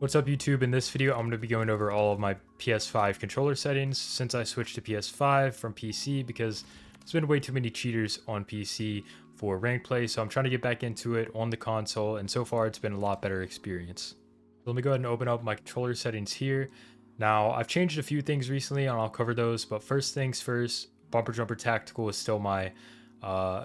What's up YouTube? In this video, I'm going to be going over all of my PS5 controller settings since I switched to PS5 from PC because there's been way too many cheaters on PC for rank play, so I'm trying to get back into it on the console, and so far it's been a lot better experience. So let me go ahead and open up my controller settings here. Now, I've changed a few things recently and I'll cover those, but first things first, Bumper Jumper Tactical is still my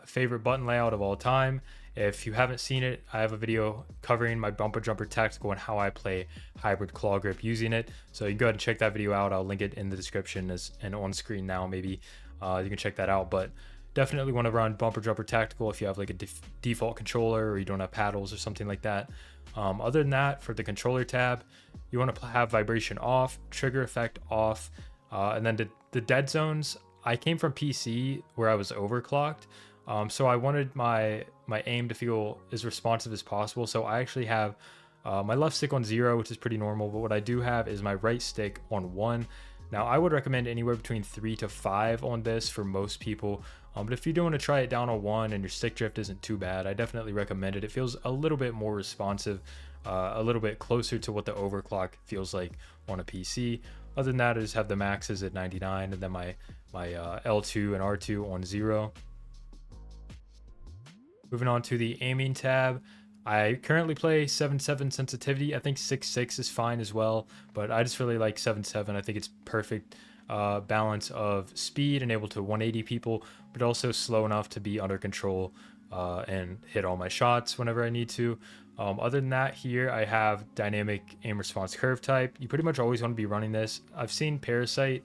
favorite button layout of all time. If you haven't seen it, I have a video covering my Bumper Jumper Tactical and how I play hybrid claw grip using it. So you can go ahead and check that video out. I'll link it in the description and on screen now. Maybe you can check that out. But definitely want to run Bumper Jumper Tactical if you have like a default controller or you don't have paddles or something like that. Other than that, for the controller tab, you want to have vibration off, trigger effect off, and then the dead zones. I came from PC where I was overclocked. So I wanted my aim to feel as responsive as possible. So I actually have my left stick on 0, which is pretty normal. But what I do have is my right stick on 1. Now I would recommend anywhere between 3 to 5 on this for most people. But if you do want to try it down on 1 and your stick drift isn't too bad, I definitely recommend it. It feels a little bit more responsive, a little bit closer to what the overclock feels like on a PC. Other than that, I just have the maxes at 99 and then my L2 and R2 on 0. Moving on to the aiming tab, I currently play 7.7 sensitivity. I think 6.6 is fine as well, but I just really like 7.7. I think it's perfect balance of speed and able to 180 people, but also slow enough to be under control and hit all my shots whenever I need to. Other than that, here I have dynamic aim response curve type. You pretty much always want to be running this. I've seen Parasite,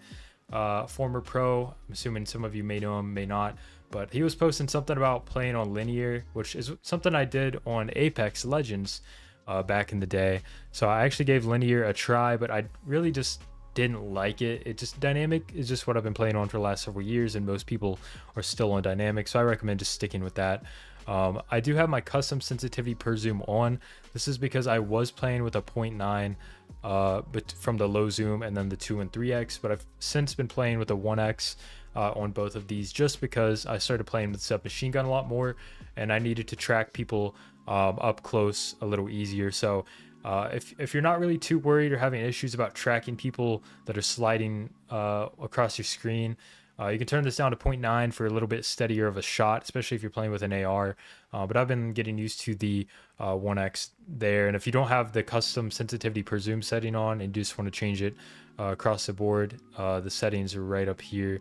former pro, I'm assuming some of you may know him, may not, but he was posting something about playing on linear, which is something I did on Apex Legends back in the day. So I actually gave linear a try, but I really just didn't like it. It just, dynamic is just what I've been playing on for the last several years, and most people are still on dynamic, so I recommend just sticking with that. I do have my custom sensitivity per zoom on. This is because I was playing with a 0.9 but from the low zoom and then the 2 and 3x, but I've since been playing with a 1x on both of these just because I started playing with submachine gun a lot more and I needed to track people up close a little easier. So if you're not really too worried or having issues about tracking people that are sliding across your screen, you can turn this down to 0.9 for a little bit steadier of a shot, especially if you're playing with an AR. But I've been getting used to the 1x there. And if you don't have the custom sensitivity per zoom setting on and you just want to change it across the board, the settings are right up here.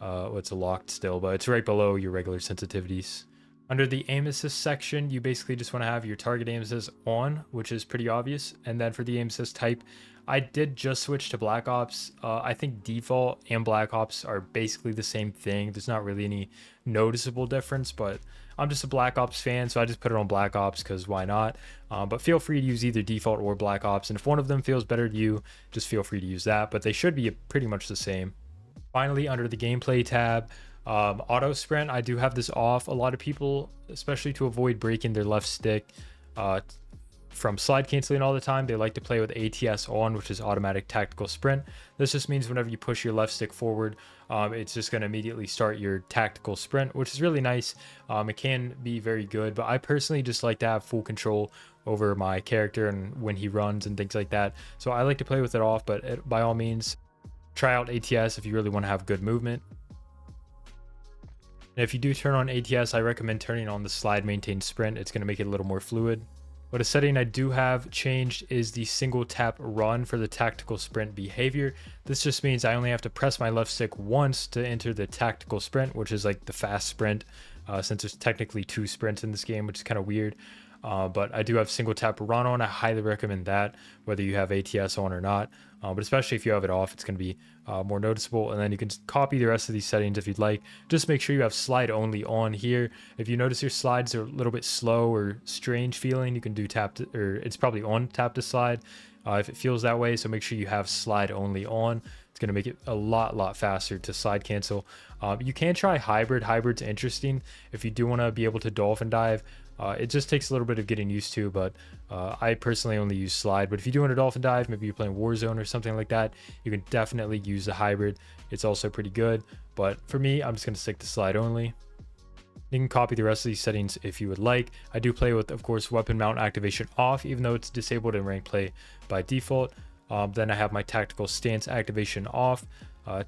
It's locked still, but it's right below your regular sensitivities. Under the aim assist section, you basically just want to have your target aim assist on, which is pretty obvious. And then for the aim assist type, I did just switch to Black Ops. I think default and Black Ops are basically the same thing. There's not really any noticeable difference, but I'm just a Black Ops fan, so I just put it on Black Ops because why not? But feel free to use either default or Black Ops, and if one of them feels better to you, just feel free to use that, but they should be pretty much the same. Finally, under the gameplay tab, auto sprint, I do have this off. A lot of people, especially to avoid breaking their left stick from slide canceling all the time, they like to play with ATS on, which is automatic tactical sprint. This just means whenever you push your left stick forward, it's just going to immediately start your tactical sprint, which is really nice. It can be very good, but I personally just like to have full control over my character and when he runs and things like that. So I like to play with it off, but by all means, try out ATS if you really want to have good movement. And if you do turn on ATS, I recommend turning on the slide maintain sprint. It's going to make it a little more fluid. But a setting I do have changed is the single tap run for the tactical sprint behavior. This just means I only have to press my left stick once to enter the tactical sprint, which is like the fast sprint, since there's technically 2 sprints in this game, which is kind of weird. But I do have single tap run on. I highly recommend that, whether you have ATS on or not. But especially if you have it off, it's going to be more noticeable. And then you can copy the rest of these settings if you'd like. Just make sure you have slide only on here. If you notice your slides are a little bit slow or strange feeling, you can do tap to, or it's probably on tap to slide if it feels that way. So make sure you have slide only on. It's going to make it a lot faster to slide cancel. You can try hybrid. Hybrid's interesting if you do want to be able to dolphin dive. It just takes a little bit of getting used to, but I personally only use slide. But if you do want a dolphin dive, maybe you're playing Warzone or something like that, you can definitely use the hybrid. It's also pretty good, but for me, I'm just going to stick to slide only. You can copy the rest of these settings if you would like. I do play with, of course, weapon mount activation off, even though it's disabled in rank play by default. Then I have my tactical stance activation off.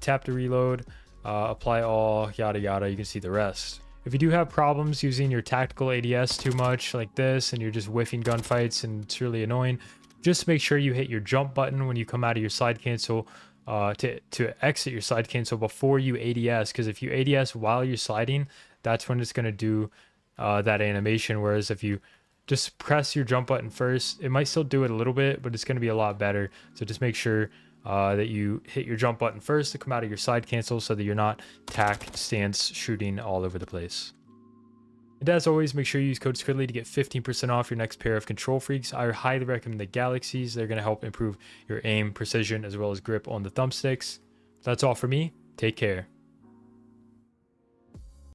Tap to reload, apply all, yada yada. You can see the rest. If you do have problems using your tactical ADS too much like this, and you're just whiffing gunfights and it's really annoying, just make sure you hit your jump button when you come out of your side cancel to exit your side cancel before you ADS, because if you ADS while you're sliding, that's when it's going to do that animation. Whereas if you just press your jump button first, it might still do it a little bit, but it's going to be a lot better. So just make sure that you hit your jump button first to come out of your side cancel so that you're not tack stance shooting all over the place. And as always, make sure you use code Skriddly to get 15% off your next pair of control freaks. I highly recommend the Galaxies. They're going to help improve your aim, precision, as well as grip on the thumbsticks. That's all for me. Take care.